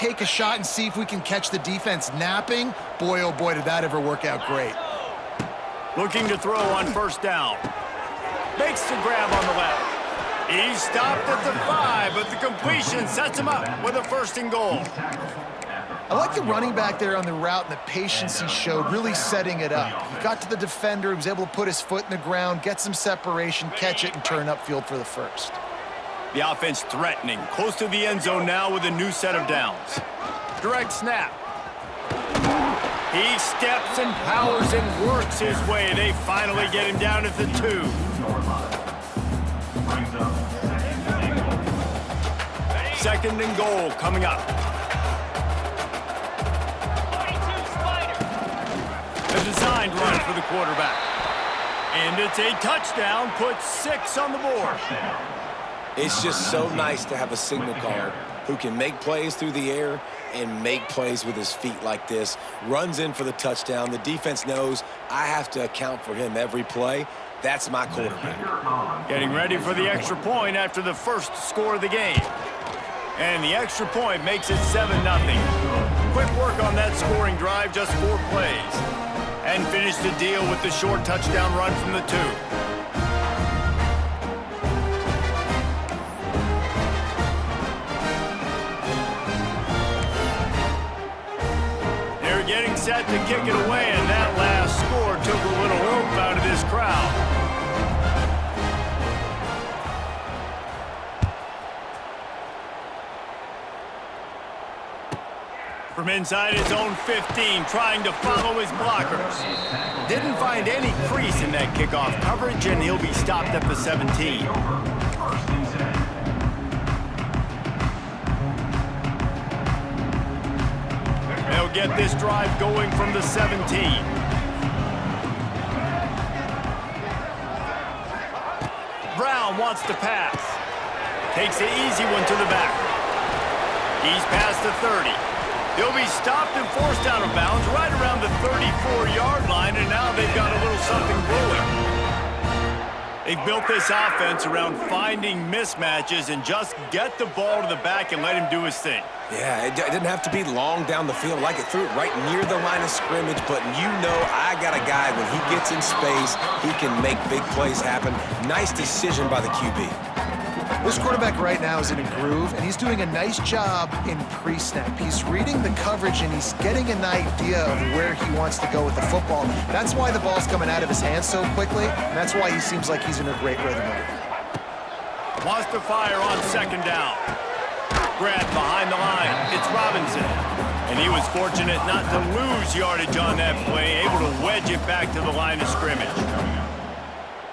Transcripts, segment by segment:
take a shot and see if we can catch the defense napping. Boy, oh boy, did that ever work out great. Looking to throw on first down. Makes the grab on the left. He stopped at the 5, but the completion sets him up with a 1st and goal. I like the running back there on the route and the patience he showed, really setting it up. He got to the defender, he was able to put his foot in the ground, get some separation, catch it, and turn upfield for the 1st. The offense threatening, close to the end zone now with a new set of downs. Direct snap. He steps and powers and works his way. They finally get him down at the 2. Second and goal coming up. A designed run for the quarterback. And it's a touchdown, puts 6 on the board. It's just so nice to have a signal caller who can make plays through the air and make plays with his feet like this. Runs in for the touchdown. The defense knows I have to account for him every play. That's my quarterback. Getting ready for the extra point after the first score of the game. And the extra point makes it 7-0. Quick work on that scoring drive, just 4 plays. And finish the deal with the short touchdown run from the 2. They're getting set to kick it away, and that last score took a little hope out of this crowd. From inside his own 15, trying to follow his blockers. Didn't find any crease in that kickoff coverage, and he'll be stopped at the 17. They'll get this drive going from the 17. Brown wants to pass. Takes the easy one to the back. He's past the 30. They'll be stopped and forced out of bounds right around the 34-yard line, and now they've got a little something brewing. They've built this offense around finding mismatches and just get the ball to the back and let him do his thing. Yeah, it didn't have to be long down the field. Like it threw it right near the line of scrimmage, but you know I got a guy, when he gets in space, he can make big plays happen. Nice decision by the QB. This quarterback right now is in a groove, and he's doing a nice job in pre-snap. He's reading the coverage, and he's getting an idea of where he wants to go with the football. That's why the ball's coming out of his hands so quickly, and that's why he seems like he's in a great rhythm right now. Wants to fire on second down. Grab behind the line. It's Robinson. And he was fortunate not to lose yardage on that play, able to wedge it back to the line of scrimmage.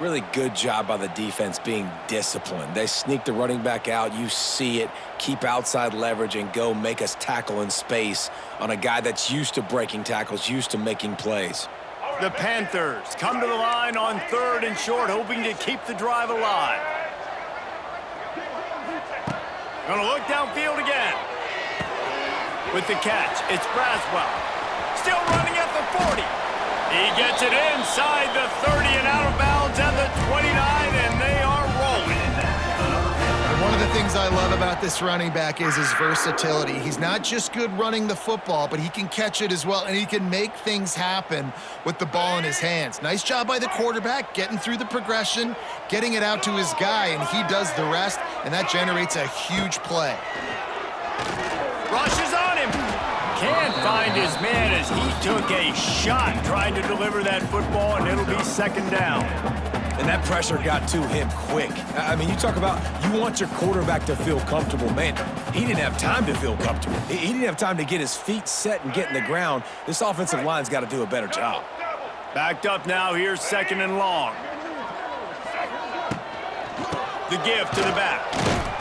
Really good job by the defense being disciplined. They sneak the running back out. You see it. Keep outside leverage and go make us tackle in space on a guy that's used to breaking tackles, used to making plays. The Panthers come to the line on 3rd and short, hoping to keep the drive alive. Gonna look downfield again. With the catch, it's Braswell. Still running at the 40. He gets it inside the 30 and out of bounds at the 29, and they are rolling. And one of the things I love about this running back is his versatility. He's not just good running the football, but he can catch it as well, and he can make things happen with the ball in his hands. Nice job by the quarterback, getting through the progression, getting it out to his guy, and he does the rest, and that generates a huge play. Rushes on him. Can't find his man as he took a shot trying to deliver that football, and it'll be 2nd down. And that pressure got to him quick. I mean, you talk about you want your quarterback to feel comfortable. Man, he didn't have time to feel comfortable. He didn't have time to get his feet set and get in the ground. This offensive line's got to do a better job. Backed up now, here's 2nd and long. The give to the back.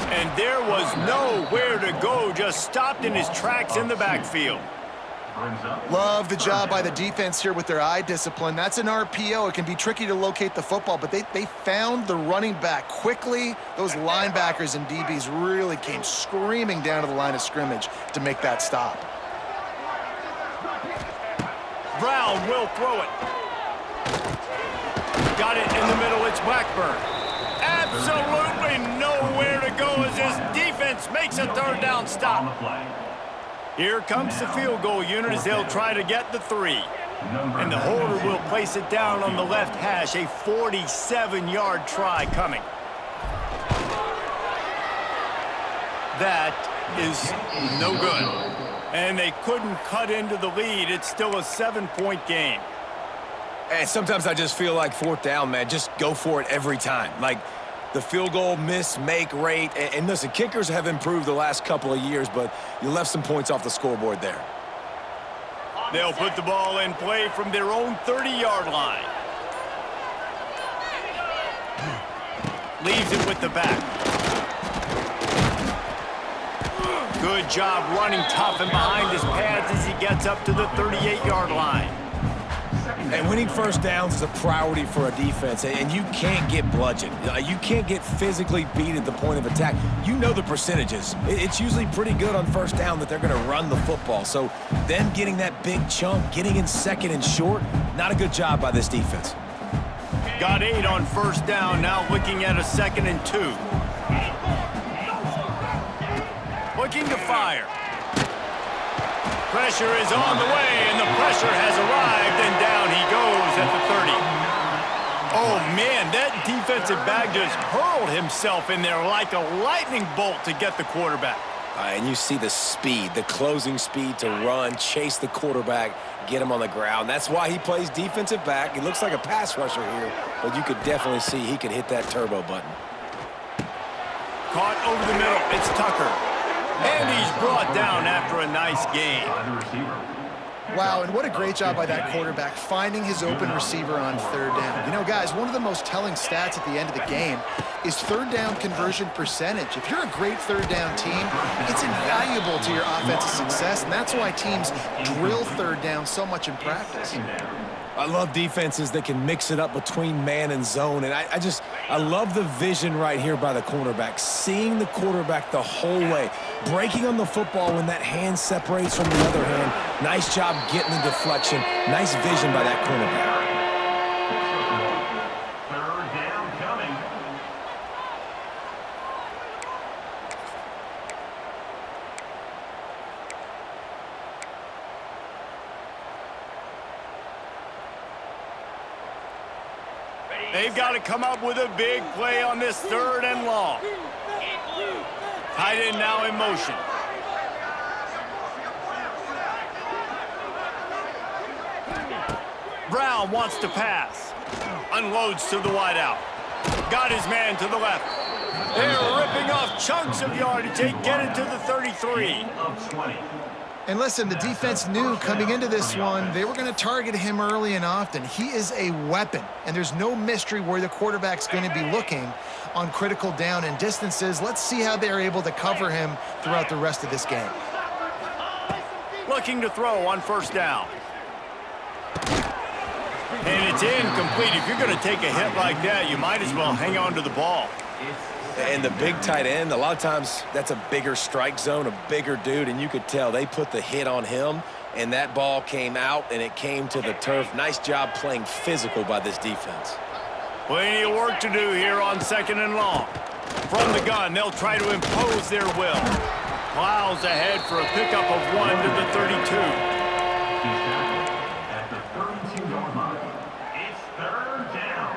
And there was nowhere to go, just stopped in his tracks in the backfield. Love the job by the defense here with their eye discipline. That's an RPO. It can be tricky to locate the football, but they found the running back quickly. Those linebackers and DBs really came screaming down to the line of scrimmage to make that stop. Brown will throw it. Got it in the middle, it's Blackburn. Absolutely nowhere to go as his defense makes a 3rd down stop. Here comes the field goal unit as they'll try to get the 3. And the holder will place it down on the left hash, a 47-yard try coming. That is no good. And they couldn't cut into the lead. It's still a 7-point game. And sometimes I just feel like fourth down, man, just go for it every time. Like the field goal miss-make rate. And listen, kickers have improved the last couple of years, but you left some points off the scoreboard there. They'll put the ball in play from their own 30-yard line. Leaves it with the back. Good job running tough and behind his pads as he gets up to the 38-yard line. And winning first downs is a priority for a defense, and you can't get bludgeoned. You can't get physically beat at the point of attack. You know the percentages. It's usually pretty good on first down that they're going to run the football. So them getting that big chunk, getting in second and short, not a good job by this defense. Got 8 on first down, now looking at a 2nd and 2. Looking to fire. Pressure is on the way, and the pressure has arrived, and down he goes at the 30. Oh, man, that defensive back just hurled himself in there like a lightning bolt to get the quarterback. And you see the speed, the closing speed to run, chase the quarterback, get him on the ground. That's why he plays defensive back. He looks like a pass rusher here, but you could definitely see he could hit that turbo button. Caught over the middle. It's Tucker. And he's brought down after a nice gain. Wow, and what a great job by that quarterback finding his open receiver on third down. You know, guys, one of the most telling stats at the end of the game is third down conversion percentage. If you're a great third down team, it's invaluable to your offensive success, and that's why teams drill third down so much in practice. I love defenses that can mix it up between man and zone, and I love the vision right here by the cornerback, seeing the quarterback the whole way, breaking on the football when that hand separates from the other hand. Nice job getting the deflection. Nice vision by that cornerback. Third down coming. They've got to come up with a big play on this 3rd and long. Tight end now in motion. Brown wants to pass. Unloads to the wideout. Got his man to the left. They're ripping off chunks of yardage. They get it to the 33. Of 20. And listen, the defense knew coming into this one, they were going to target him early and often. He is a weapon, and there's no mystery where the quarterback's going to be looking on critical down and distances. Let's see how they're able to cover him throughout the rest of this game. Looking to throw on first down. And it's incomplete. If you're going to take a hit like that, you might as well hang on to the ball. And the big tight end, a lot of times that's a bigger strike zone, a bigger dude, and you could tell they put the hit on him, and that ball came out, and it came to the turf. Nice job playing physical by this defense. Plenty of work to do here on 2nd and long. From the gun, they'll try to impose their will. Plows ahead for a pickup of 1 to the 32. At the 32-yard line. It's third down.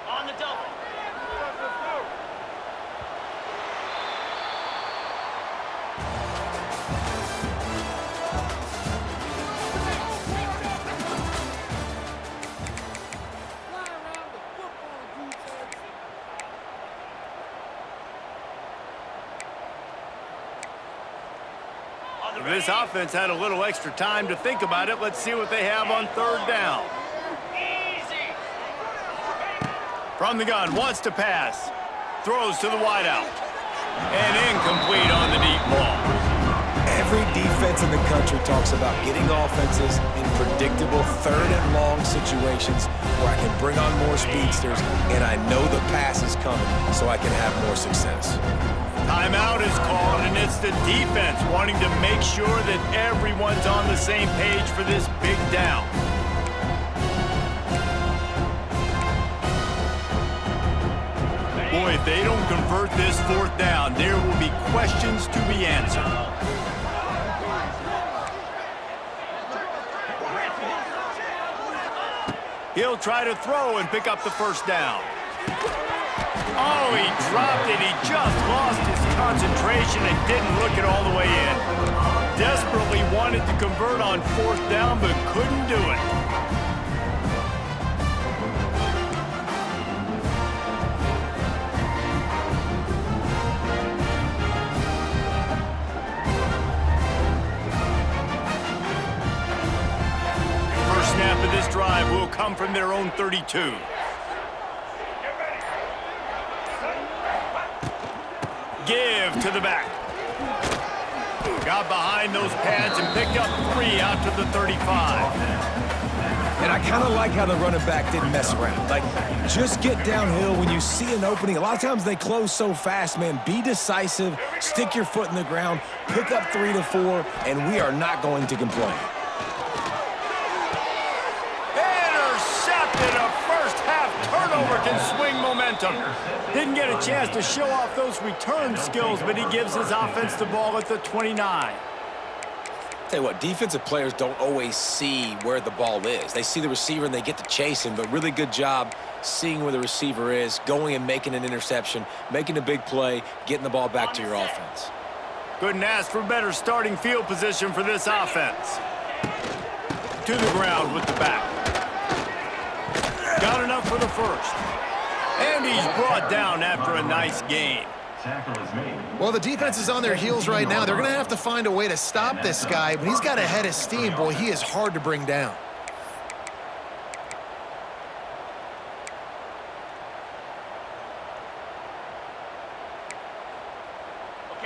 On the double. This offense had a little extra time to think about it. Let's see what they have on 3rd down. From the gun, wants to pass. Throws to the wideout. And incomplete on the deep ball. Every defense in the country talks about getting offenses in predictable 3rd and long situations where I can bring on more speedsters and I know the pass is coming so I can have more success. Timeout is called, and it's the defense wanting to make sure that everyone's on the same page for this big down. Boy, if they don't convert this fourth down, there will be questions to be answered. He'll try to throw and pick up the first down. Oh, he dropped it. He just lost his concentration and didn't look it all the way in. Desperately wanted to convert on fourth down, but couldn't do it. First snap of this drive will come from their own 32. Give to the back. Got behind those pads and picked up 3 out to the 35. And I kind of like how the running back didn't mess around. Like, just get downhill when you see an opening. A lot of times they close so fast, man. Be decisive, stick your foot in the ground, pick up 3 to 4, and we are not going to complain. Intercepted. A first half turnover can swing momentum. Didn't get a chance to show off those return skills, but he gives his offense the ball at the 29. Tell you what, defensive players don't always see where the ball is. They see the receiver and they get to chase him, but really good job seeing where the receiver is, going and making an interception, making a big play, getting the ball back to your offense. Couldn't ask for better starting field position for this offense. To the ground with the back. Got enough for the first. And he's brought down after a nice gain. Well, the defense is on their heels right now. They're going to have to find a way to stop this guy. When he's got a head of steam, boy, he is hard to bring down.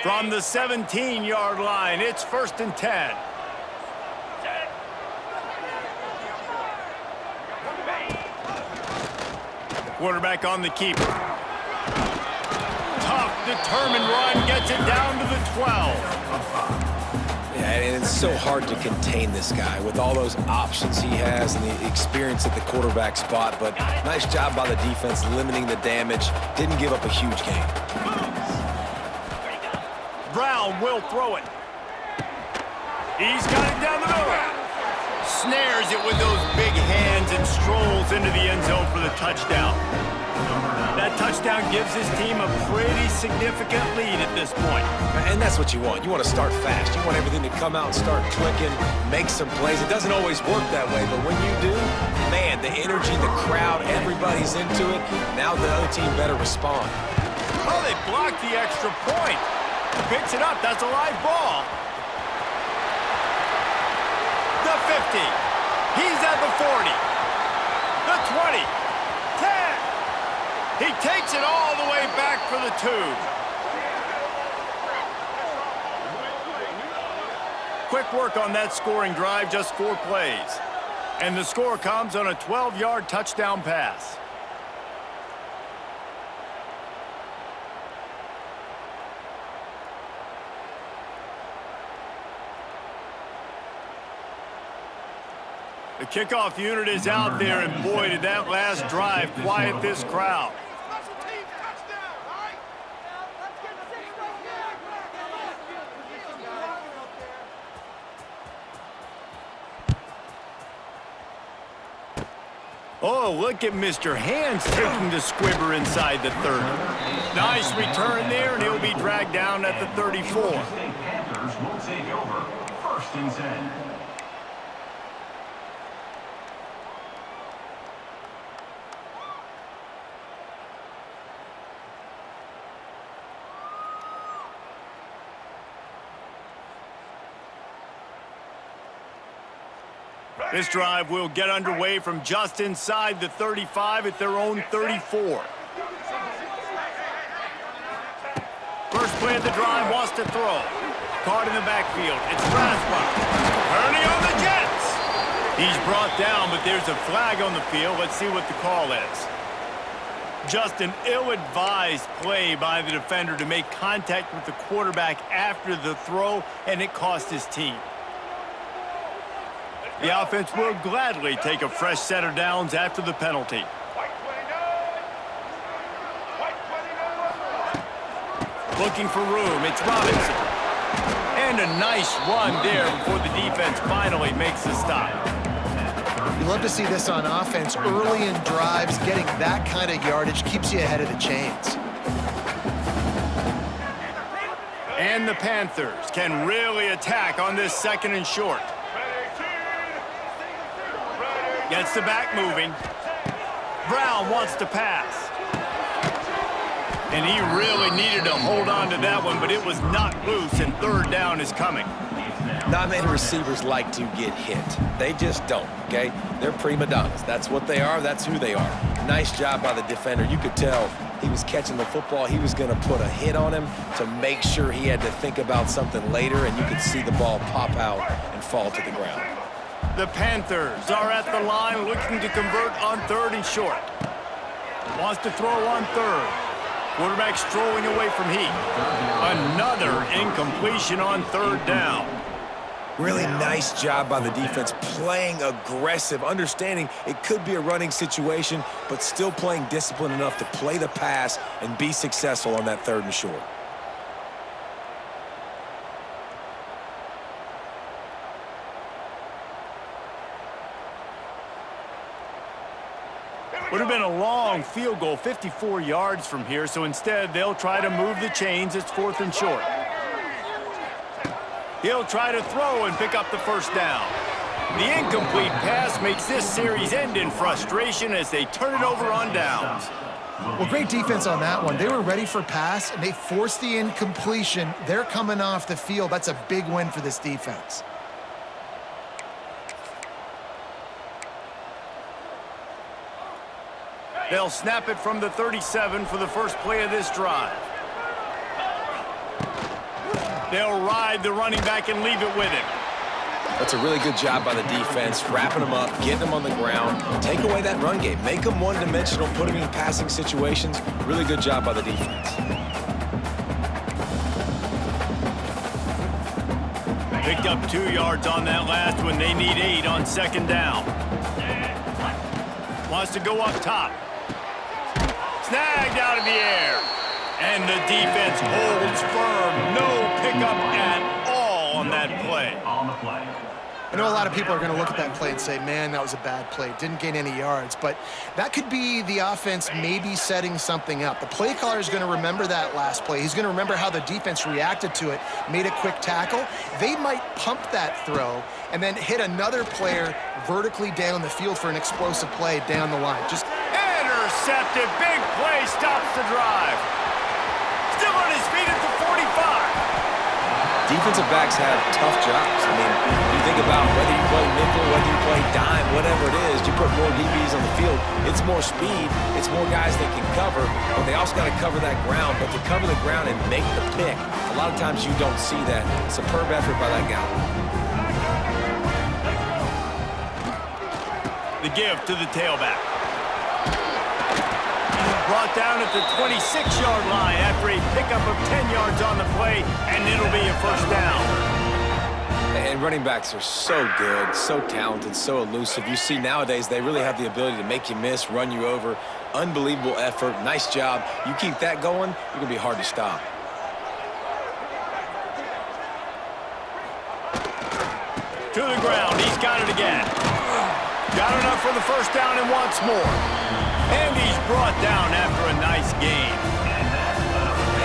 From the 17-yard line, it's 1st and 10. Quarterback on the keeper. Tough, determined run, gets it down to the 12. Yeah, and it's so hard to contain this guy with all those options he has and the experience at the quarterback spot, but nice job by the defense limiting the damage. Didn't give up a huge gain. Brown will throw it. He's got it down the middle. Snares it with those big hands and strolls into the end zone for the touchdown. That touchdown gives his team a pretty significant lead at this point. And that's what you want. You want to start fast. You want everything to come out and start clicking, make some plays. It doesn't always work that way, but when you do, man, the energy, the crowd, everybody's into it. Now the other team better respond. Oh, they blocked the extra point. Picks it up. That's a live ball. The 50. He's at the 40. The 20. 10. He takes it all the way back for the 2. Quick work on that scoring drive, just 4 plays. And the score comes on a 12-yard touchdown pass. The kickoff unit is out there, and boy, did that last drive quiet this crowd. Oh, look at Mr. Hands taking the squibber inside the 30. Nice return there, and he'll be dragged down at the 34. Panthers will take over. 1st and 10. This drive will get underway from just inside the 35 at their own 34. First play of the drive, wants to throw. Caught in the backfield. It's Strasburg. Turning on the Jets. He's brought down, but there's a flag on the field. Let's see what the call is. Just an ill-advised play by the defender to make contact with the quarterback after the throw, and it cost his team. The offense will gladly take a fresh set of downs after the penalty. White 29. White 29. Looking for room, it's Robinson. And a nice run there before the defense finally makes the stop. You love to see this on offense. Early in drives, getting that kind of yardage keeps you ahead of the chains. And the Panthers can really attack on this 2nd and short. Gets the back moving. Brown wants to pass. And he really needed to hold on to that one, but it was knocked loose, and 3rd down is coming. Not many receivers like to get hit. They just don't, okay? They're prima donnas. That's what they are. That's who they are. Nice job by the defender. You could tell he was catching the football. He was going to put a hit on him to make sure he had to think about something later, and you could see the ball pop out and fall to the ground. The Panthers are at the line looking to convert on 3rd and short. Wants to throw on 3rd. Quarterback strolling away from heat. Another incompletion on 3rd down. Really nice job by the defense, playing aggressive, understanding it could be a running situation, but still playing disciplined enough to play the pass and be successful on that 3rd and short. Would have been a long field goal, 54 yards from here, so instead they'll try to move the chains. It's 4th and short. He'll try to throw and pick up the 1st down. The incomplete pass makes this series end in frustration as they turn it over on downs. Well, great defense on that one. They were ready for pass, and they forced the incompletion. They're coming off the field. That's a big win for this defense. They'll snap it from the 37 for the first play of this drive. They'll ride the running back and leave it with him. That's a really good job by the defense, wrapping them up, getting them on the ground, take away that run game, make them one-dimensional, put them in passing situations. Really good job by the defense. Picked up 2 yards on that last one. They need 8 on 2nd down. Wants to go up top. Snagged out of the air. And the defense holds firm. No pickup at all on that play. On the play. I know a lot of people are going to look at that play and say, man, that was a bad play. Didn't gain any yards. But that could be the offense maybe setting something up. The play caller is going to remember that last play. He's going to remember how the defense reacted to it, made a quick tackle. They might pump that throw and then hit another player vertically down the field for an explosive play down the line. Just intercepted. Big play stops the drive. Still on his feet at the 45. Defensive backs have tough jobs. I mean, you think about whether you play nickel, whether you play dime, whatever it is, you put more DBs on the field. It's more speed. It's more guys that can cover, but they also got to cover that ground. But to cover the ground and make the pick, a lot of times you don't see that. Superb effort by that guy. The give to the tailback. Brought down at the 26-yard line after a pickup of 10 yards on the play, and it'll be a 1st down. And running backs are so good, so talented, so elusive. You see nowadays they really have the ability to make you miss, run you over. Unbelievable effort. Nice job. You keep that going, you're going to be hard to stop. To the ground. He's got it again. Got enough for the 1st down and wants more. And he's brought down after a nice gain.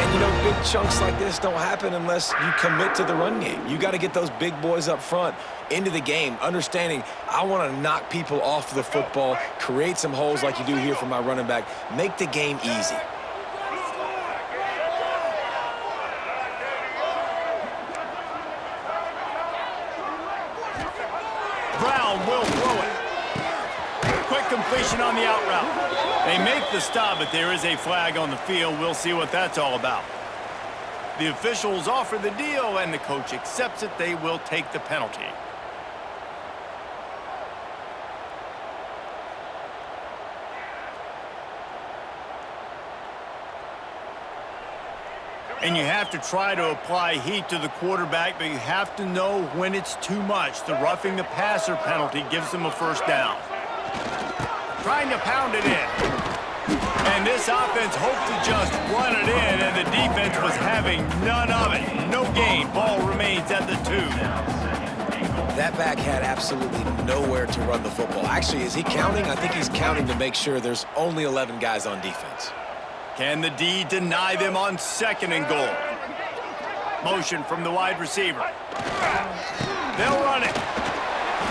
And, you know, big chunks like this don't happen unless you commit to the run game. You got to get those big boys up front into the game, understanding I want to knock people off the football, create some holes like you do here for my running back, make the game easy. Brown will throw it. Quick completion on the out route. They make the stop, but there is a flag on the field. We'll see what that's all about. The officials offer the deal, and the coach accepts it. They will take the penalty. And you have to try to apply heat to the quarterback, but you have to know when it's too much. The roughing the passer penalty gives them a 1st down. Trying to pound it in. And this offense hoped to just run it in, and the defense was having none of it. No gain. Ball remains at the 2. That back had absolutely nowhere to run the football. Actually, is he counting? I think he's counting to make sure there's only 11 guys on defense. Can the D deny them on 2nd and goal? Motion from the wide receiver. They'll run it.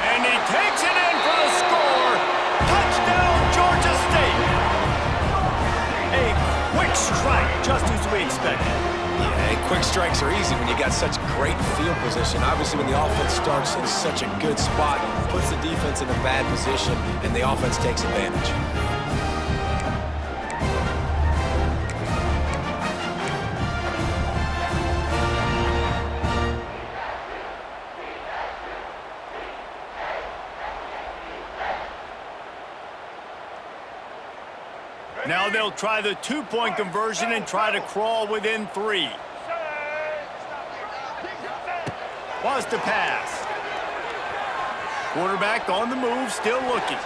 And he takes it in for the score. Touchdown, Georgia State. A quick strike, just as we expected. Yeah, and quick strikes are easy when you got such great field position. Obviously, when the offense starts in such a good spot, puts the defense in a bad position, and the offense takes advantage. Now they'll try the 2-point conversion and try to crawl within 3. Wants to pass. Quarterback on the move, still looking.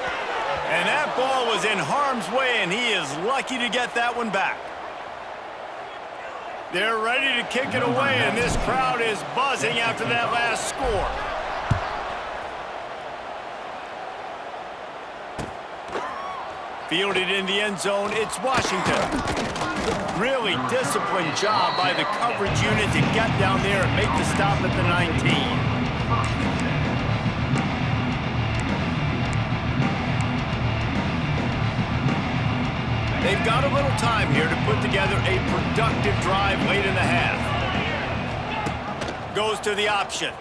And that ball was in harm's way, and he is lucky to get that one back. They're ready to kick it away, and this crowd is buzzing after that last score. Fielded in the end zone, it's Washington. Really disciplined job by the coverage unit to get down there and make the stop at the 19. They've got a little time here to put together a productive drive late in the half. Goes to the option.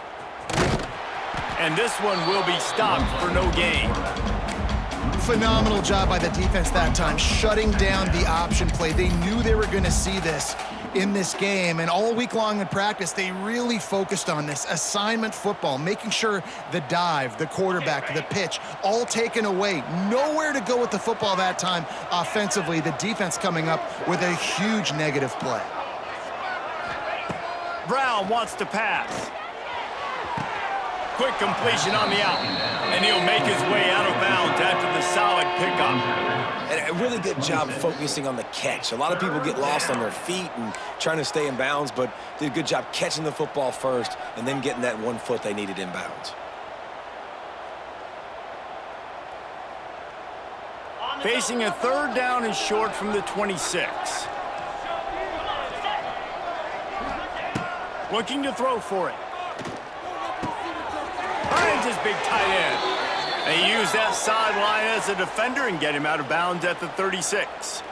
And this one will be stopped for no gain. Phenomenal job by the defense that time, shutting down the option play. They knew they were going to see this in this game, and all week long in practice, they really focused on this assignment football, making sure the dive, the quarterback, the pitch, all taken away. Nowhere to go with the football that time offensively. The defense coming up with a huge negative play. Brown wants to pass. Quick completion on the out, and he'll make his way out of bounds after the solid pickup. And a really good job focusing on the catch. A lot of people get lost on their feet and trying to stay in bounds, but did a good job catching the football first and then getting that 1 foot they needed in bounds. Facing a 3rd down and short from the 26. Looking to throw for it. Finds his big tight end. And he used that sideline as a defender and get him out of bounds at the 36.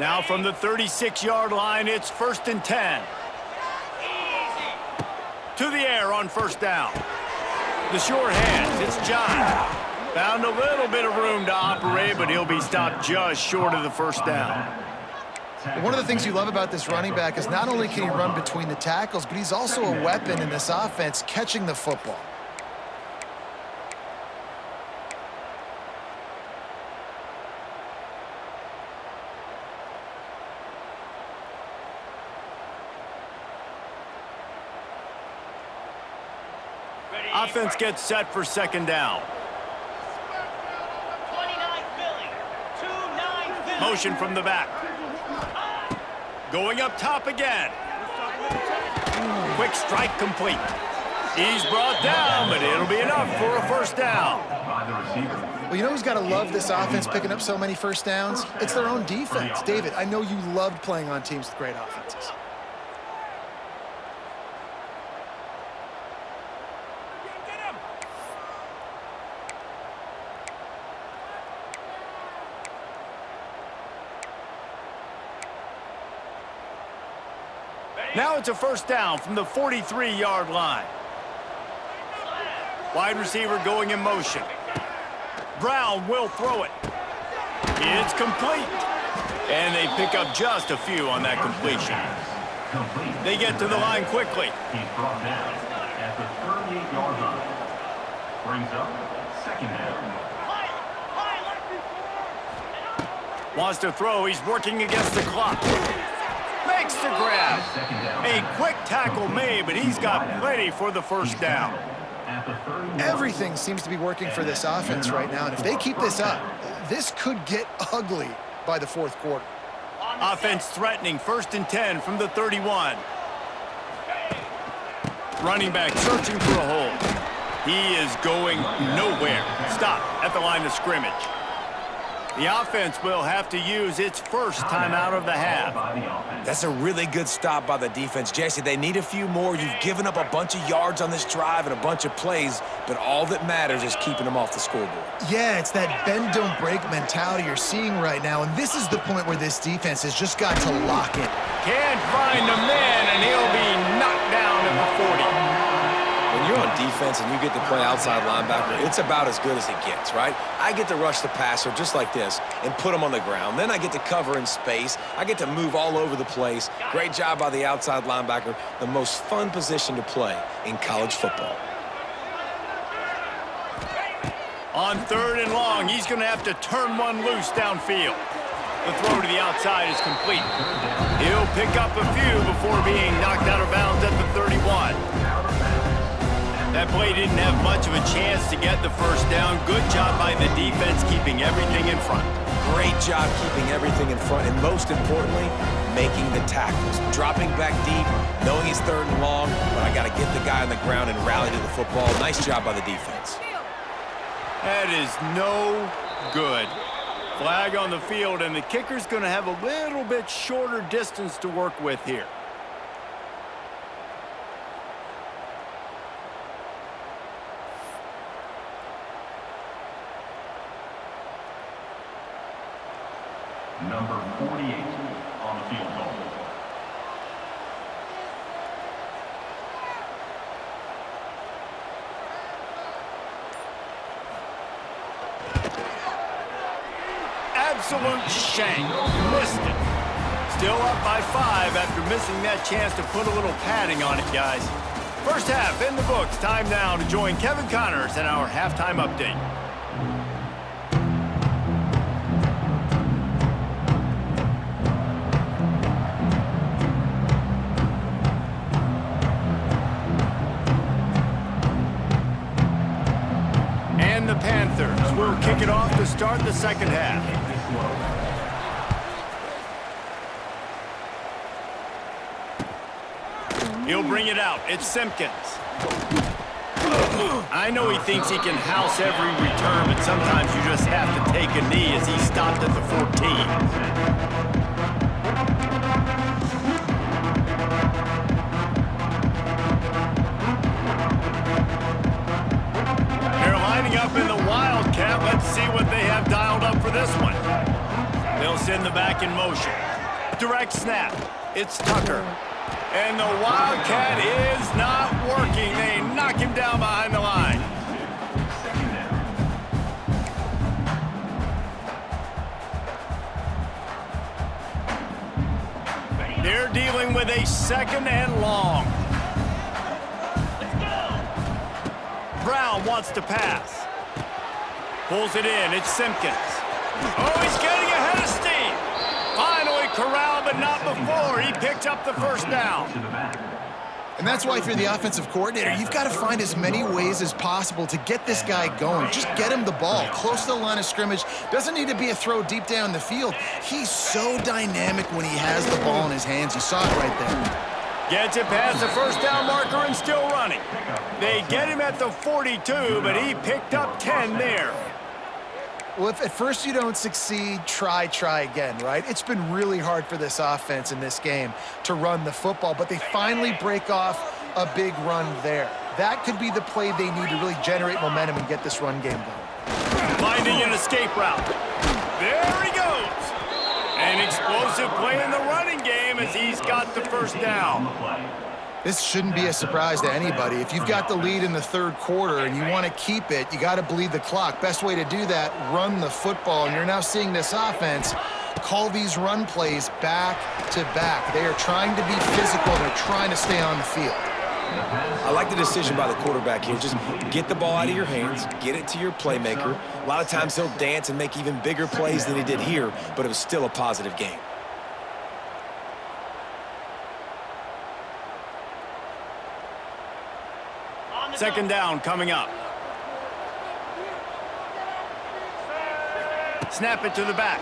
Now from the 36-yard line, it's 1st and 10. To the air on 1st down. The short hands, it's John. Found a little bit of room to operate, but he'll be stopped just short of the 1st down. One of the things you love about this running back is not only can he run between the tackles, but he's also a weapon in this offense, catching the football. Offense gets set for 2nd down. 29 Philly. 2-9 Philly. Motion from the back. Going up top again. Quick strike complete. He's brought down, but it'll be enough for a 1st down. Well, you know who's got to love this offense picking up so many 1st downs? It's their own defense. David, I know you loved playing on teams with great offenses. Now it's a 1st down from the 43-yard line. Wide receiver going in motion. Brown will throw it. It's complete. And they pick up just a few on that completion. They get to the line quickly. He's brought down at the 38-yard line. Brings up Second down. Wants to throw. He's working against the clock. Makes the grab. A quick tackle made, but he's got plenty for the first down. Everything seems to be working for this offense right now, and if they keep this up, this could get ugly by the fourth quarter. Offense threatening, 1st and 10 from the 31. Running back searching for a hole. He is going nowhere. Stop at the line of scrimmage. The offense will have to use its first timeout of the half. That's a really good stop by the defense. Jesse, they need a few more. You've given up a bunch of yards on this drive and a bunch of plays, but all that matters is keeping them off the scoreboard. Yeah, it's that bend, don't break mentality you're seeing right now, and this is the point where this defense has just got to lock in. Can't find a man, and he'll be knocked down at the 40. When you're on defense and you get to play outside linebacker, it's about as good as it gets, right? I get to rush the passer just like this and put him on the ground. Then I get to cover in space. I get to move all over the place. Great job by the outside linebacker. The most fun position to play in college football. On 3rd and long, he's going to have to turn one loose downfield. The throw to the outside is complete. He'll pick up a few before being knocked out of bounds at the 31. That play didn't have much of a chance to get the first down. Good job by the defense keeping everything in front. Great job keeping everything in front, and most importantly, making the tackles. Dropping back deep, knowing he's 3rd and long, but I got to get the guy on the ground and rally to the football. Nice job by the defense. That is no good. Flag on the field, and the kicker's going to have a little bit shorter distance to work with here. Number 48 on the field goal. Absolute shank. Missed it. Still up by 5 after missing that chance to put a little padding on it, guys. First half in the books. Time now to join Kevin Connors in our halftime update. And the Panthers will kick it off to start the second half. He'll bring it out. It's Simpkins. I know he thinks he can house every return, but sometimes you just have to take a knee as he stopped at the 14. They're lining up in the Wildcat. Let's see what they have dialed up for this one. They'll send the back in motion. Direct snap. It's Tucker. And the Wildcat is not working. They knock him down behind the line. They're dealing with a 2nd and long. Brown wants to pass. Pulls it in. It's Simpkins. Oh, he's getting ahead of steam. Finally corralled, but not before. He picked up the first down. And that's why if you're the offensive coordinator, you've got to find as many ways as possible to get this guy going. Just get him the ball close to the line of scrimmage. Doesn't need to be a throw deep down the field. He's so dynamic when he has the ball in his hands. You saw it right there. Gets it past the first down marker and still running. They get him at the 42, but he picked up 10 there. Well, if at first you don't succeed, try again, right? It's been really hard for this offense in this game to run the football, but they finally break off a big run there. That could be the play they need to really generate momentum and get this run game going. Finding an escape route. There he goes. An explosive play in the running game as he's got the first down. This shouldn't be a surprise to anybody. If you've got the lead in the 3rd quarter and you want to keep it, you got to bleed the clock. Best way to do that, run the football. And you're now seeing this offense call these run plays back to back. They are trying to be physical. They're trying to stay on the field. I like the decision by the quarterback here. Just get the ball out of your hands, get it to your playmaker. A lot of times he'll dance and make even bigger plays than he did here, but it was still a positive game. Second down coming up. Snap it to the back.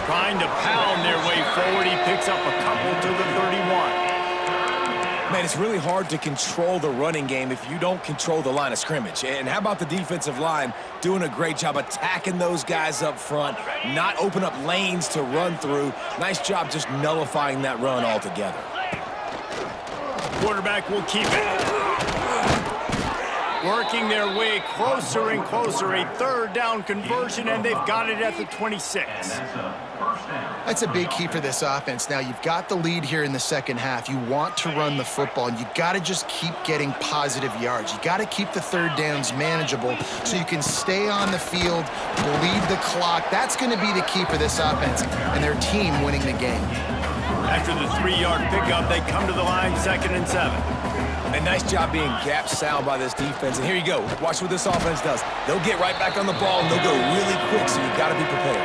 Trying to pound their way forward. He picks up a couple to the 31. Man, it's really hard to control the running game if you don't control the line of scrimmage. And how about the defensive line doing a great job attacking those guys up front, not open up lanes to run through. Nice job just nullifying that run altogether. Quarterback will keep it. Working their way closer and closer. A third down conversion, and they've got it at the 26. That's a big key for this offense. Now, you've got the lead here in the second half. You want to run the football, and you got to just keep getting positive yards. You got to keep the third downs manageable so you can stay on the field, bleed the clock. That's going to be the key for this offense and their team winning the game. After the 3-yard pickup, they come to the line, 2nd and 7. A nice job being gap sound by this defense. And here you go. Watch what this offense does. They'll get right back on the ball, and they'll go really quick, so you've got to be prepared.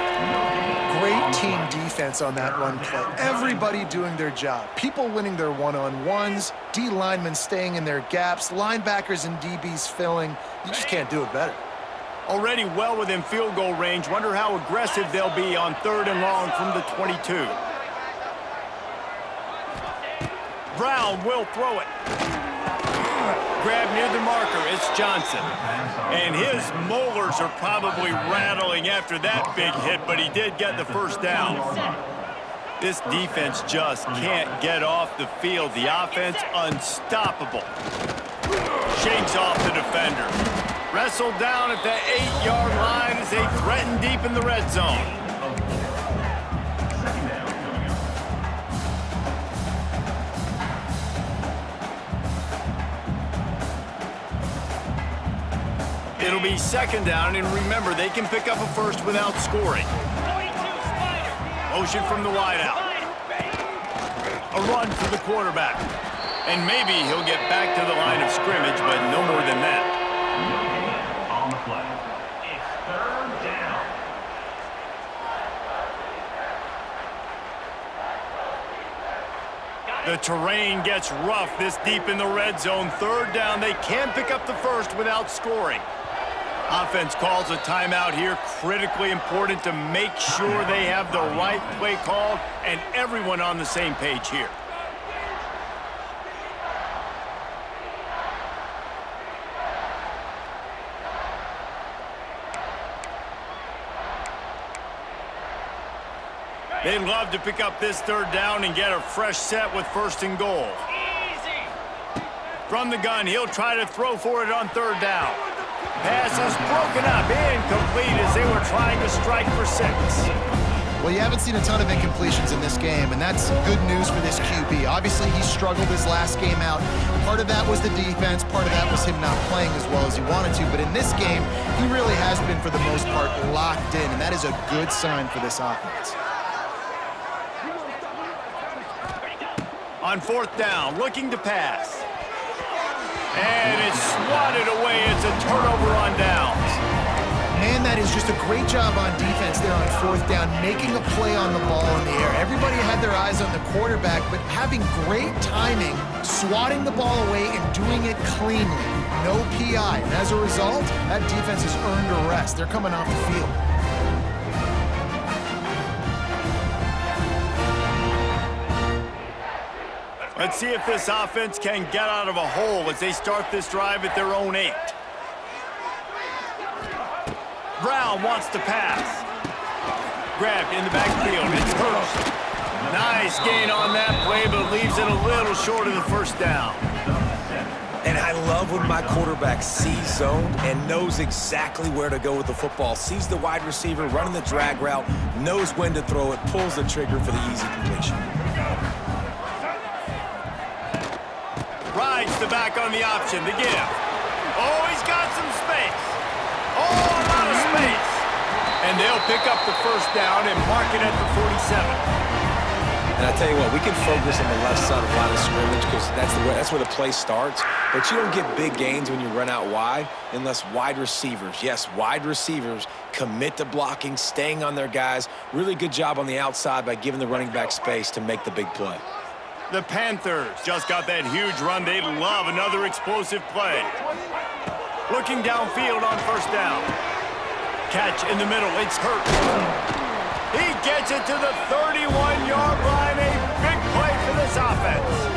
Great team defense on that run play. Everybody doing their job. People winning their one-on-ones, D linemen staying in their gaps, linebackers and DBs filling. You just can't do it better. Already well within field goal range. Wonder how aggressive they'll be on 3rd and long from the 22. Brown will throw it. Grab near the marker, it's Johnson. And his molars are probably rattling after that big hit, but he did get the first down. This defense just can't get off the field. The offense unstoppable. Shakes off the defender. Wrestled down at the 8-yard line as they threaten deep in the red zone. It'll be 2nd down, and remember, they can pick up a first without scoring. Motion from the wideout. A run for the quarterback. And maybe he'll get back to the line of scrimmage, but no more than that. On the play, it's 3rd down. The terrain gets rough this deep in the red zone. 3rd down, they can pick up the first without scoring. Offense calls a timeout here. Critically important to make sure they have the right play called and everyone on the same page here. They'd love to pick up this 3rd down and get a fresh set with 1st and goal. From the gun, he'll try to throw for it on 3rd down. Pass is broken up, incomplete as they were trying to strike for 6. Well, you haven't seen a ton of incompletions in this game, and that's good news for this QB. Obviously, he struggled his last game out. Part of that was the defense. Part of that was him not playing as well as he wanted to. But in this game, he really has been, for the most part, locked in, and that is a good sign for this offense. On 4th down, looking to pass. And it's swatted away. It's a turnover on downs. Man, that is just a great job on defense there on 4th down, making a play on the ball in the air. Everybody had their eyes on the quarterback, but having great timing, swatting the ball away and doing it cleanly. No PI. And as a result, that defense has earned a rest. They're coming off the field. Let's see if this offense can get out of a hole as they start this drive at their own 8. Brown wants to pass. Grabbed in the backfield. It's Hurst. Nice gain on that play, but leaves it a little short of the 1st down. And I love when my quarterback sees zone and knows exactly where to go with the football. Sees the wide receiver running the drag route, knows when to throw it, pulls the trigger for the easy completion. Rides the back on the option, the give. Oh, he's got some space. Oh, a lot of space. And they'll pick up the 1st down and mark it at the 47. And I tell you what, we can focus on the left side of the line of scrimmage because that's where the play starts. But you don't get big gains when you run out wide unless wide receivers, yes, wide receivers, commit to blocking, staying on their guys. Really good job on the outside by giving the running back space to make the big play. The Panthers just got that huge run. They love another explosive play. Looking downfield on first down. Catch in the middle. It's Hurt. He gets it to the 31-yard line. A big play for this offense.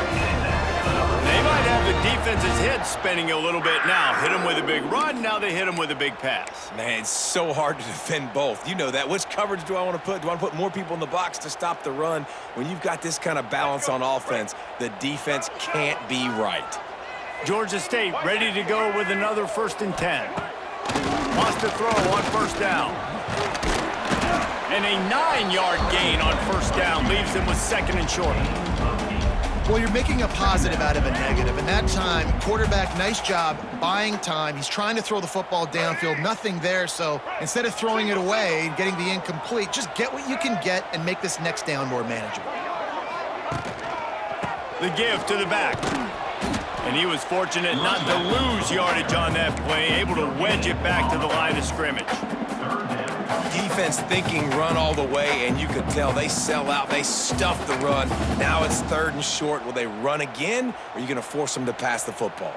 They might have the defense's head spinning a little bit now. Hit him with a big run. Now they hit him with a big pass. Man, it's so hard to defend both. You know that. Which coverage do I want to put? Do I want to put more people in the box to stop the run? When you've got this kind of balance on offense, the defense can't be right. Georgia State ready to go with another 1st and 10. Wants to throw on first down. And a 9-yard gain on first down leaves them with 2nd and short. Well, you're making a positive out of a negative. And that time, quarterback, nice job buying time. He's trying to throw the football downfield. Nothing there. So instead of throwing it away and getting the incomplete, just get what you can get and make this next down more manageable. The give to the back. And he was fortunate not to lose yardage on that play, able to wedge it back to the line of scrimmage. Defense thinking run all the way, and you could tell they sell out. They stuff the run. Now it's 3rd and short. Will they run again, or are you going to force them to pass the football?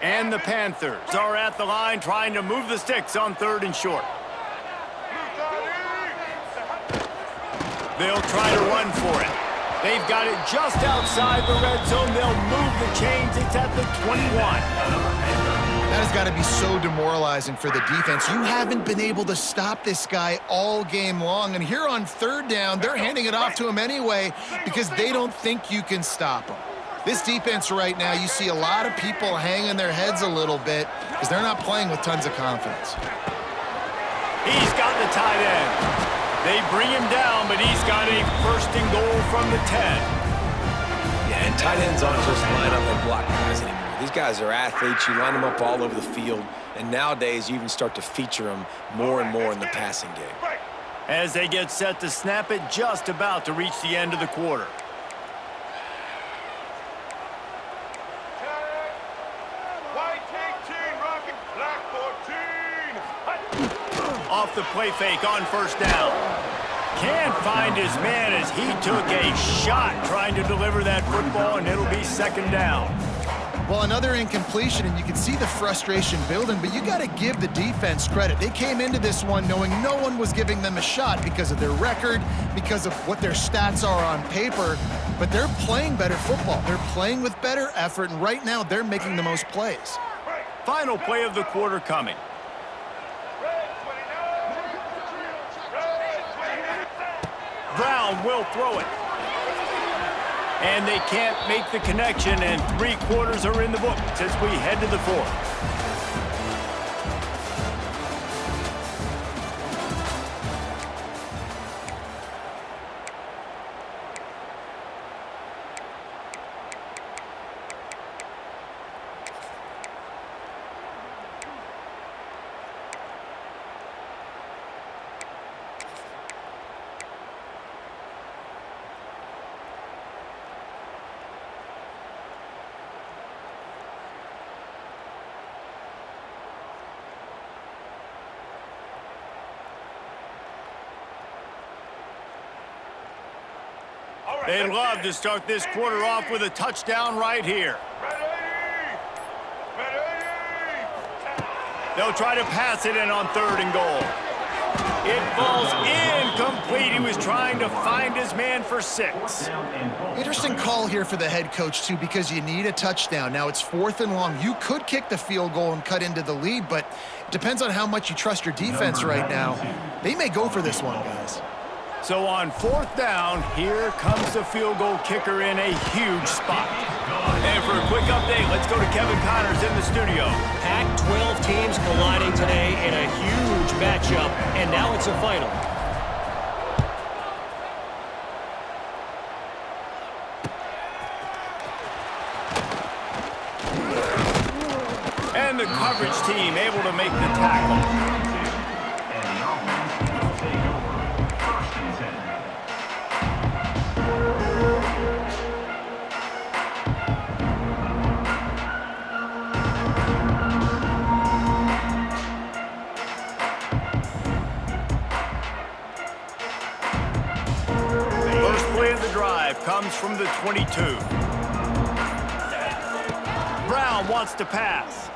And the Panthers are at the line trying to move the sticks on 3rd and short. They'll try to run for it. They've got it just outside the red zone. They'll move the chains. It's at the 21. That has got to be so demoralizing for the defense. You haven't been able to stop this guy all game long. And here on 3rd down, they're handing it off to him anyway because they don't think you can stop him. This defense right now, you see a lot of people hanging their heads a little bit because they're not playing with tons of confidence. He's got the tight end. They bring him down, but he's got a 1st and goal from the 10. Yeah, and tight ends aren't just line up and block guys anymore. These guys are athletes. You line them up all over the field, and nowadays you even start to feature them more and more in the passing game. As they get set to snap it, just about to reach the end of the quarter. Off the play fake on first down. Can't find his man as he took a shot trying to deliver that football, and it'll be 2nd down. Well, another incompletion, and you can see the frustration building, but you got to give the defense credit. They came into this one knowing no one was giving them a shot because of their record, because of what their stats are on paper, but they're playing better football. They're playing with better effort, and right now they're making the most plays. Final play of the quarter coming. Brown will throw it. And they can't make the connection, and 3 quarters are in the books as we head to the 4th. They'd love to start this quarter off with a touchdown right here. They'll try to pass it in on 3rd and goal. It falls incomplete. He was trying to find his man for 6. Interesting call here for the head coach, too, because you need a touchdown. Now it's 4th and long. You could kick the field goal and cut into the lead, but it depends on how much you trust your defense right now. They may go for this one, guys. So on 4th down, here comes the field goal kicker in a huge spot. And for a quick update, let's go to Kevin Connors in the studio. Pac-12 teams colliding today in a huge matchup, and now it's a final. And the coverage team able to make the tackle. downs from the 22. Brown wants to pass.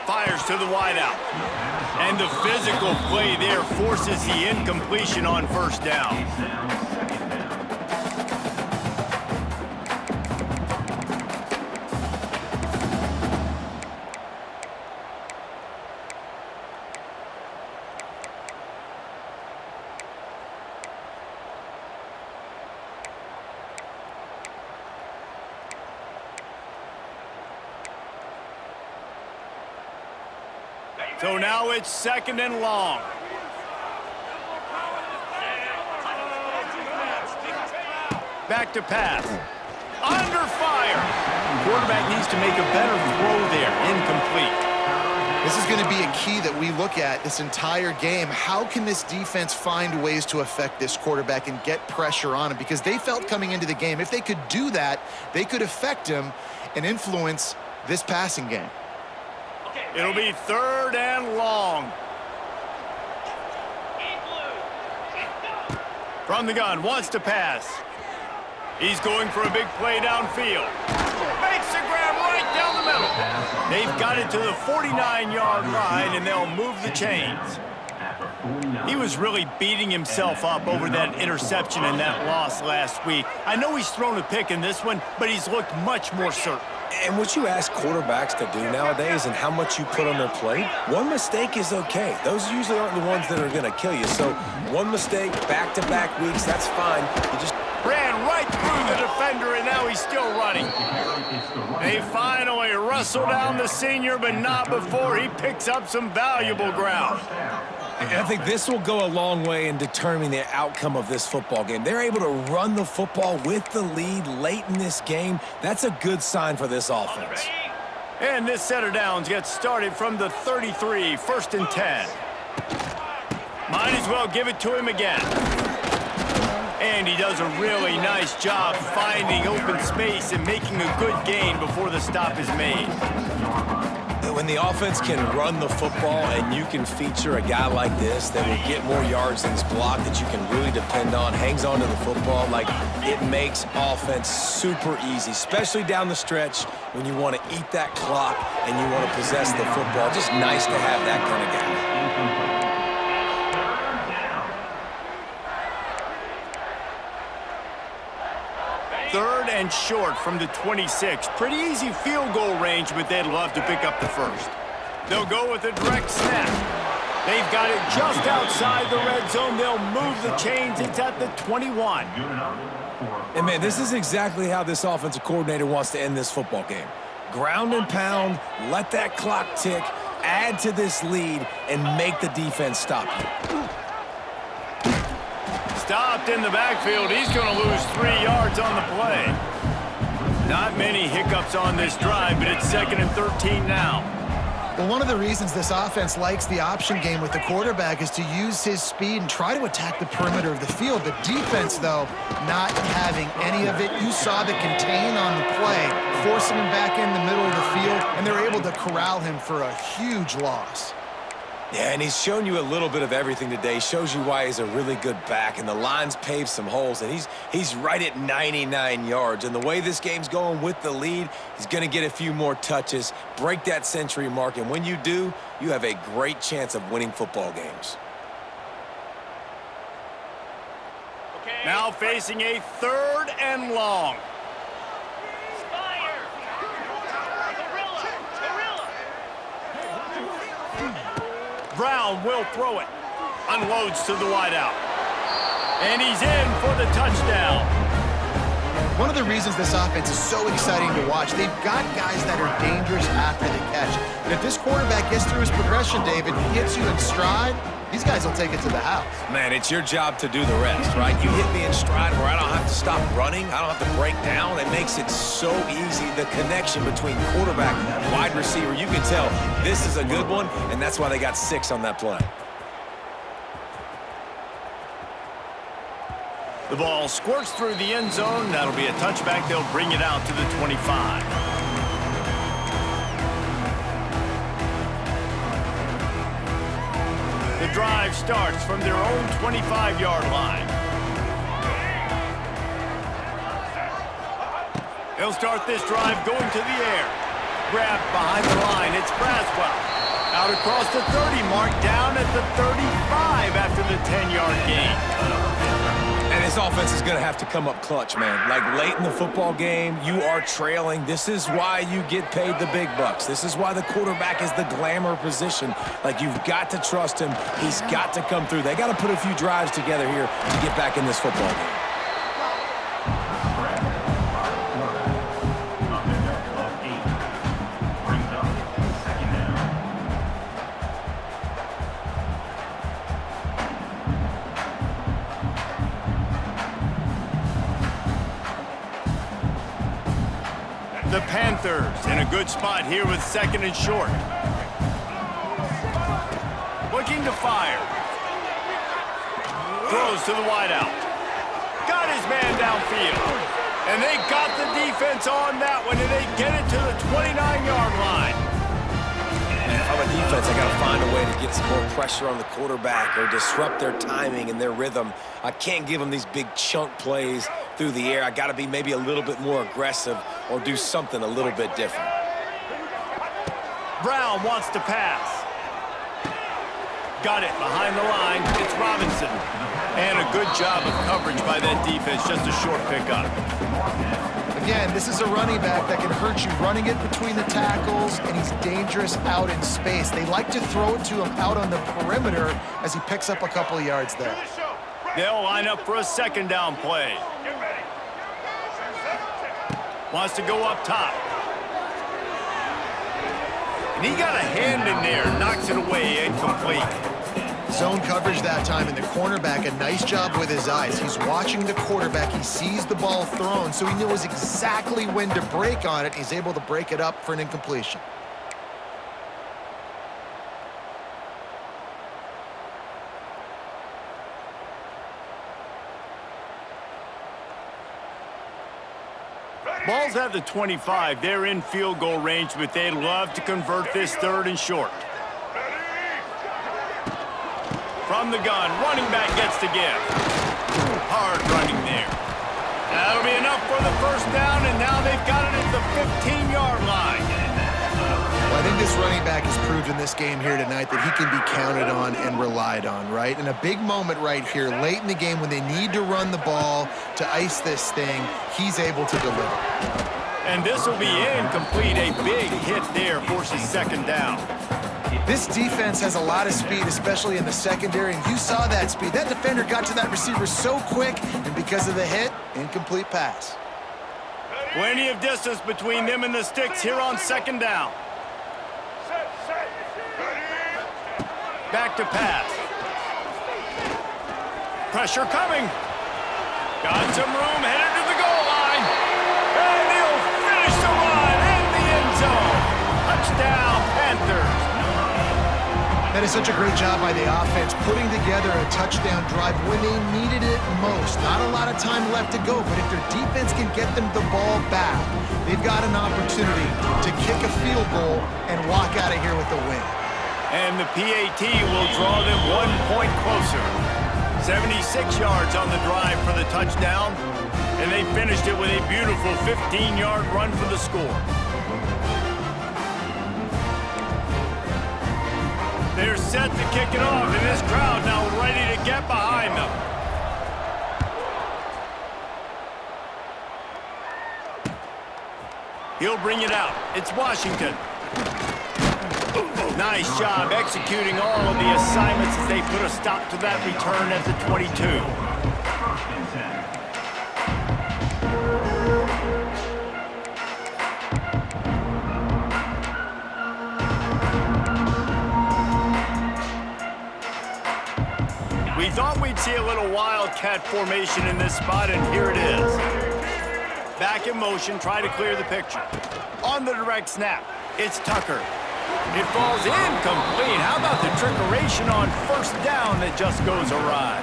Fires to the wideout. And the physical play there forces the incompletion on first down. So now it's 2nd and long. Back to pass. Under fire. Quarterback needs to make a better throw there. Incomplete. This is going to be a key that we look at this entire game. How can this defense find ways to affect this quarterback and get pressure on him? Because they felt coming into the game, if they could do that, they could affect him and influence this passing game. It'll be 3rd and long. From the gun, wants to pass. He's going for a big play downfield. Makes the grab right down the middle. They've got it to the 49-yard line, and they'll move the chains. He was really beating himself up over that interception and that loss last week. I know he's thrown a pick in this one, but he's looked much more certain. And what you ask quarterbacks to do nowadays and how much you put on their plate, one mistake is okay. Those usually aren't the ones that are going to kill you. So one mistake, back-to-back weeks, that's fine. You just ran right through the defender, and now he's still running. They finally wrestle down the senior, but not before he picks up some valuable ground. And I think this will go a long way in determining the outcome of this football game. They're able to run the football with the lead late in this game. That's a good sign for this offense. And this set of downs gets started from the 33, 1st and 10. Might as well give it to him again. And he does a really nice job finding open space and making a good gain before the stop is made. When the offense can run the football and you can feature a guy like this that will get more yards than his block that you can really depend on, hangs on to the football, like it makes offense super easy, especially down the stretch when you want to eat that clock and you want to possess the football. Just nice to have that kind of guy. 3rd and short from the 26. Pretty easy field goal range, but they'd love to pick up the first. They'll go with a direct snap. They've got it just outside the red zone. They'll move the chains. It's at the 21. And, man, this is exactly how this offensive coordinator wants to end this football game. Ground and pound, let that clock tick, add to this lead, and make the defense stop you. Stopped in the backfield. He's going to lose 3 yards on the play. Not many hiccups on this drive, but it's 2nd and 13 now. Well, one of the reasons this offense likes the option game with the quarterback is to use his speed and try to attack the perimeter of the field. The defense, though, not having any of it. You saw the contain on the play, forcing him back in the middle of the field, and they're able to corral him for a huge loss. Yeah, and he's shown you a little bit of everything today. Shows you why he's a really good back, and the line's paved some holes, and he's right at 99 yards. And the way this game's going with the lead, he's going to get a few more touches, break that century mark, and when you do, you have a great chance of winning football games. Now facing a 3rd and long. Brown will throw it. Unloads to the wideout. And he's in for the touchdown. One of the reasons this offense is so exciting to watch, they've got guys that are dangerous after the catch. And if this quarterback gets through his progression, David, he hits you in stride, these guys will take it to the house. Man, it's your job to do the rest, right? You hit me in stride where I don't have to stop running. I don't have to break down. It makes it so easy. The connection between quarterback and wide receiver, you can tell this is a good one, and that's why they got 6 on that play. The ball squirts through the end zone. That'll be a touchback. They'll bring it out to the 25. The drive starts from their own 25-yard line. He'll start this drive going to the air. Grabbed behind the line. It's Braswell. Out across the 30 mark, down at the 35 after the 10-yard gain. And his offense is going to have to come up clutch, man. Like late in the football game, you are trailing. This is why you get paid the big bucks. This is why the quarterback is the glamour position. Like, you've got to trust him. He's got to come through. They got to put a few drives together here to get back in this football game. The Panthers in a good spot here with 2nd and short. Looking to fire. Throws to the wideout. Got his man downfield. And they got the defense on that one, and they get it to the 29-yard line. And if I'm a defense, I got to find a way to get some more pressure on the quarterback or disrupt their timing and their rhythm. I can't give them these big chunk plays through the air. I got to be maybe a little bit more aggressive or do something a little bit different. Brown wants to pass. Got it behind the line. It's Robinson. And a good job of coverage by that defense. Just a short pickup. Again, this is a running back that can hurt you running it between the tackles, and he's dangerous out in space. They like to throw it to him out on the perimeter as he picks up a couple of yards there. They'll line up for a 2nd down play. Wants to go up top. And he got a hand in there, knocks it away, incomplete. Zone coverage that time, and the cornerback, a nice job with his eyes. He's watching the quarterback. He sees the ball thrown, so he knows exactly when to break on it. He's able to break it up for an incompletion. Ball's at the 25. They're in field goal range, but they'd love to convert this 3rd and short. From the gun, running back gets to give. Hard running there. That'll be enough for the 1st down, and now they've got it at the 15-yard line. Well, I think this running back has proved in this game here tonight that he can be counted on and relied on, right? And a big moment right here, late in the game when they need to run the ball to ice this thing, he's able to deliver. And this will be incomplete. A big hit there forces 2nd down. This defense has a lot of speed, especially in the secondary, and you saw that speed. That defender got to that receiver so quick, and because of the hit, incomplete pass. Plenty of distance between them and the sticks here on 2nd down. Back to pass. Pressure coming. Got some room, headed to the goal line. And he'll finish the run in the end zone. Touchdown, Panthers. That is such a great job by the offense, putting together a touchdown drive when they needed it most. Not a lot of time left to go, but if their defense can get them the ball back, they've got an opportunity to kick a field goal and walk out of here with the win. And the PAT will draw them 1 point closer. 76 yards on the drive for the touchdown, and they finished it with a beautiful 15-yard run for the score. They're set to kick it off, and this crowd now ready to get behind them. He'll bring it out. It's Washington. Nice job executing all of the assignments as they put a stop to that return at the 22. We thought we'd see a little wildcat formation in this spot, and here it is. Back in motion, try to clear the picture. On the direct snap, it's Tucker. It falls incomplete. How about the trickeration on 1st down that just goes awry?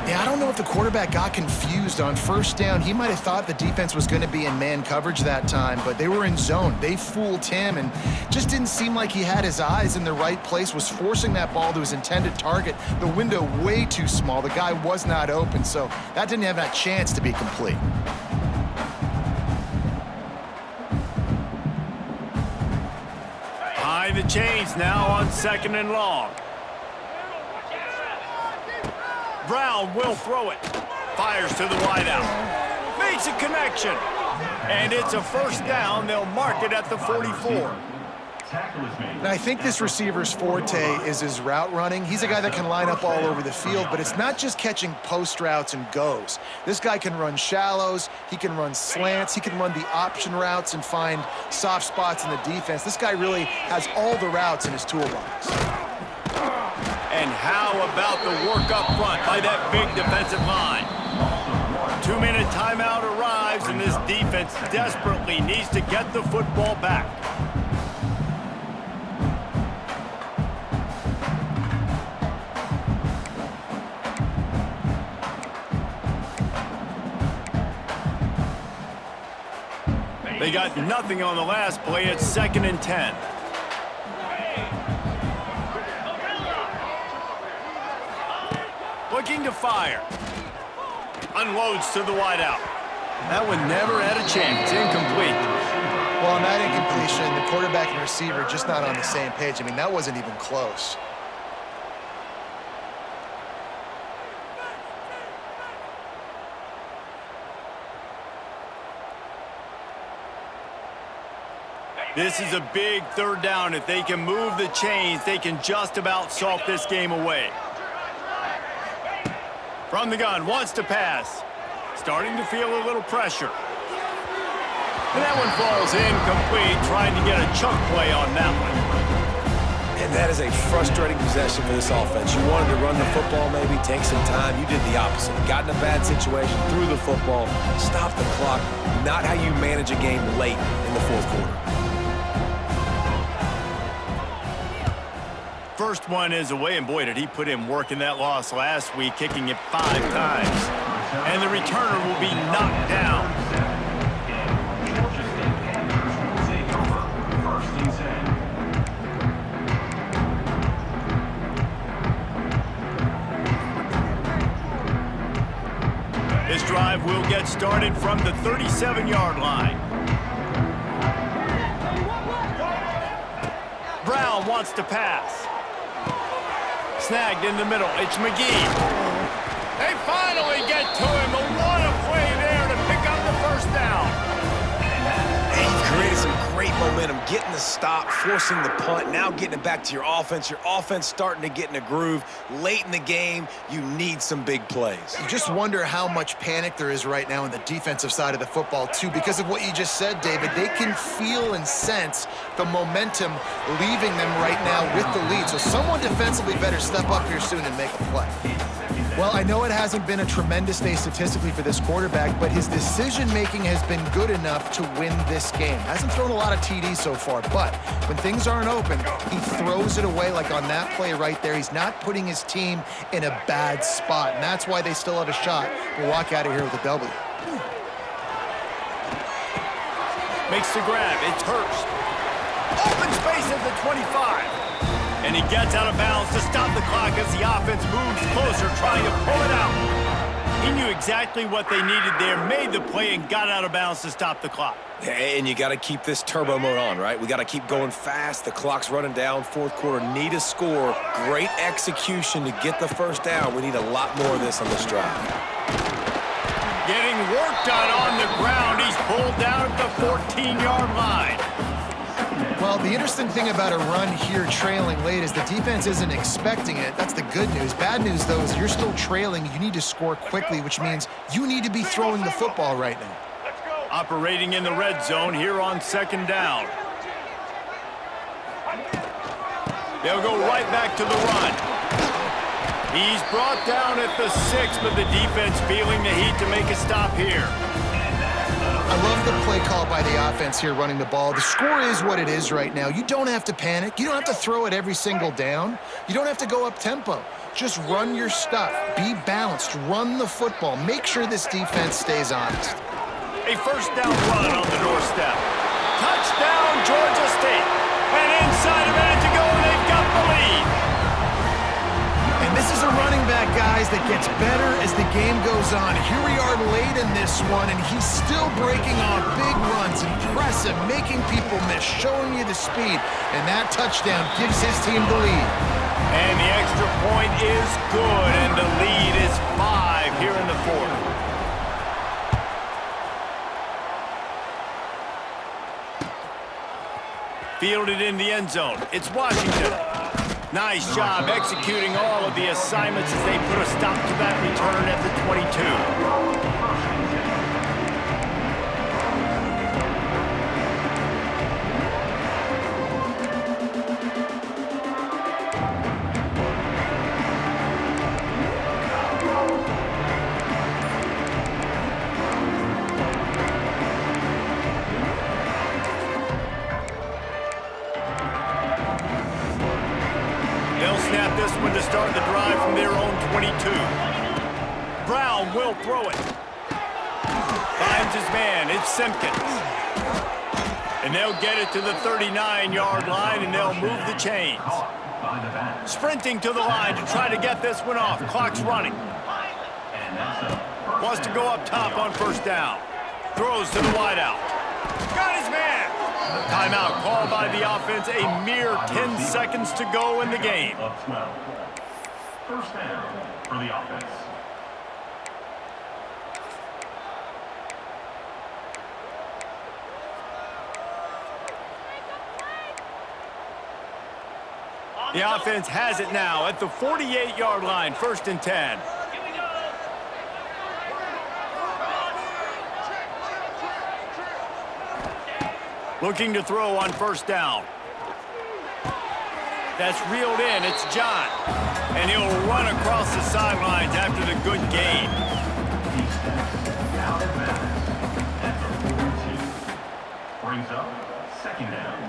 Yeah, I don't know if the quarterback got confused on 1st down. He might have thought the defense was going to be in man coverage that time, but they were in zone. They fooled him and just didn't seem like he had his eyes in the right place, was forcing that ball to his intended target. The window way too small. The guy was not open, so that didn't have that chance to be complete. the chains now on 2nd and long. Brown will throw it. Fires to the wideout. Makes a connection. And it's a first down. They'll mark it at the 44. And I think this receiver's forte is his route running. He's a guy that can line up all over the field, but it's not just catching post routes and goes. This guy can run shallows, he can run slants, he can run the option routes and find soft spots in the defense. This guy really has all the routes in his toolbox. And how about the work up front by that big defensive line? 2-minute timeout arrives, and this defense desperately needs to get the football back. They got nothing on the last play. It's 2nd and 10. Looking to fire. Unloads to the wideout. That one never had a chance. Incomplete. Well, on that incompletion, the quarterback and receiver just not on the same page. I mean, that wasn't even close. This is a big 3rd down. If they can move the chains, they can just about salt this game away. From the gun, wants to pass. Starting to feel a little pressure. And that one falls incomplete, trying to get a chunk play on that one. And that is a frustrating possession for this offense. You wanted to run the football, maybe take some time. You did the opposite. Got in a bad situation, threw the football, stopped the clock. Not how you manage a game late in the 4th quarter. First one is away, and boy, did he put in work in that loss last week, kicking it 5 times. And the returner will be knocked down. This drive will get started from the 37-yard line. Brown wants to pass. Snagged in the middle. It's McGee. They finally get to him. But what a play there to pick up the first down. And you've created some great momentum, getting the stop, forcing the punt, now getting it back to your offense. Your offense starting to get in a groove. Late in the game, you need some big plays. You just wonder how much panic there is right now on the defensive side of the football, too. Because of what you just said, David, they can feel and sense the momentum leaving them right now with the lead. So someone defensively better step up here soon and make a play. Well, I know it hasn't been a tremendous day statistically for this quarterback, but his decision-making has been good enough to win this game. Hasn't thrown a lot of TDs so far, but when things aren't open, he throws it away like on that play right there. He's not putting his team in a bad spot, and that's why they still have a shot to walk out of here with a W. Makes the grab. It's Hurst. Open space at the 25. And he gets out of bounds to stop the clock as the offense moves closer, trying to pull it out. He knew exactly what they needed there, made the play, and got out of bounds to stop the clock. And you got to keep this turbo mode on, right? We got to keep going fast. The clock's running down. 4th quarter, need a score. Great execution to get the first down. We need a lot more of this on this drive. Getting work done on the ground. He's pulled down at the 14-yard line. Well, the interesting thing about a run here trailing late is the defense isn't expecting it. That's the good news. Bad news, though, is you're still trailing. You need to score quickly, which means you need to be throwing the football right now. Operating in the red zone here on 2nd down. They'll go right back to the run. He's brought down at the 6, but the defense feeling the heat to make a stop here. I love the play call by the offense here running the ball. The score is what it is right now. You don't have to panic. You don't have to throw it every single down. You don't have to go up tempo. Just run your stuff. Be balanced. Run the football. Make sure this defense stays honest. A first down run on the doorstep. Touchdown, Georgia State. And inside a minute to go, they've got the lead. And this is a running back, guys, that gets better as the game goes on. Here we are late in this one, and he's still breaking off big runs, impressive, making people miss, showing you the speed, and that touchdown gives his team the lead. And the extra point is good, and the lead is 5 here in the fourth. Fielded in the end zone. It's Washington. Nice job executing all of the assignments as they put a stop to that return at the 22. They'll snap this one to start the drive from their own 22. Brown will throw it. Finds his man. It's Simpkins. And they'll get it to the 39-yard line, and they'll move the chains. Sprinting to the line to try to get this one off. Clock's running. Wants to go up top on first down. Throws to the wideout. Got his man. Timeout called by the offense. A mere 10 seconds to go in the game. First down for the offense. The offense has it now at the 48-yard line, 1st and 10. Looking to throw on first down. That's reeled in. It's John. And he'll run across the sidelines after the good gain. He steps out of bounds at the 42. Brings up second down.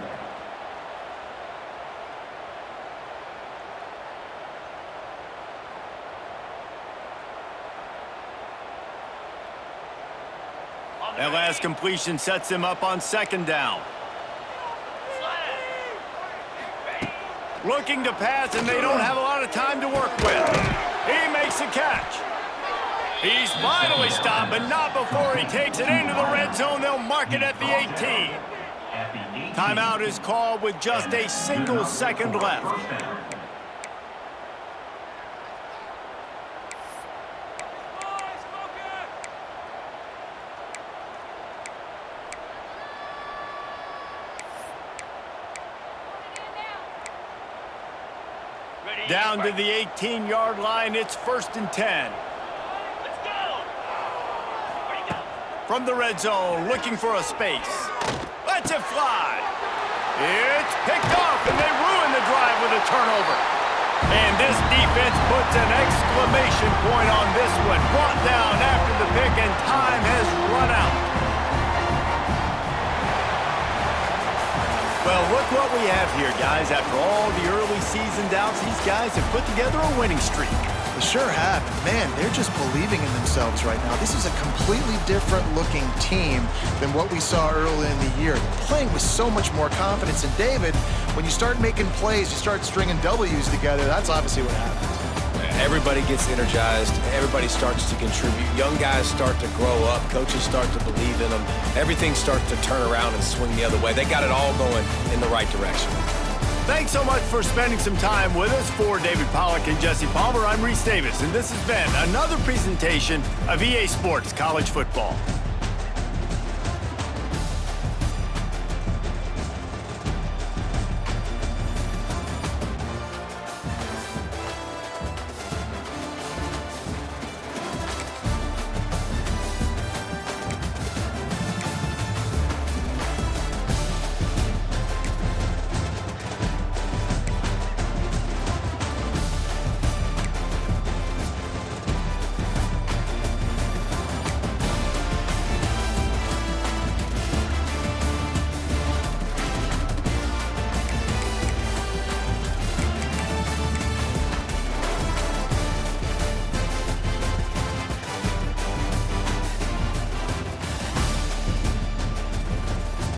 That last completion sets him up on second down. Looking to pass, and they don't have a lot of time to work with. He makes the catch. He's finally stopped, but not before he takes it into the red zone. They'll mark it at the 18. Timeout is called with just a single second left. Down to the 18-yard line, it's 1st and 10. From the red zone, looking for a space. Lets it fly. It's picked off, and they ruin the drive with a turnover. And this defense puts an exclamation point on this one. Brought down after the pick, and time has run out. Well, look what we have here, guys. After all the early season doubts, these guys have put together a winning streak. They sure have. Man, they're just believing in themselves right now. This is a completely different looking team than what we saw early in the year. They're playing with so much more confidence. And David, when you start making plays, you start stringing W's together, that's obviously what happens. Everybody gets energized. Everybody starts to contribute. Young guys start to grow up. Coaches start to believe in them. Everything starts to turn around and swing the other way. They got it all going in the right direction. Thanks so much for spending some time with us. For David Pollack and Jesse Palmer, I'm Reese Davis, and this has been another presentation of EA Sports College Football.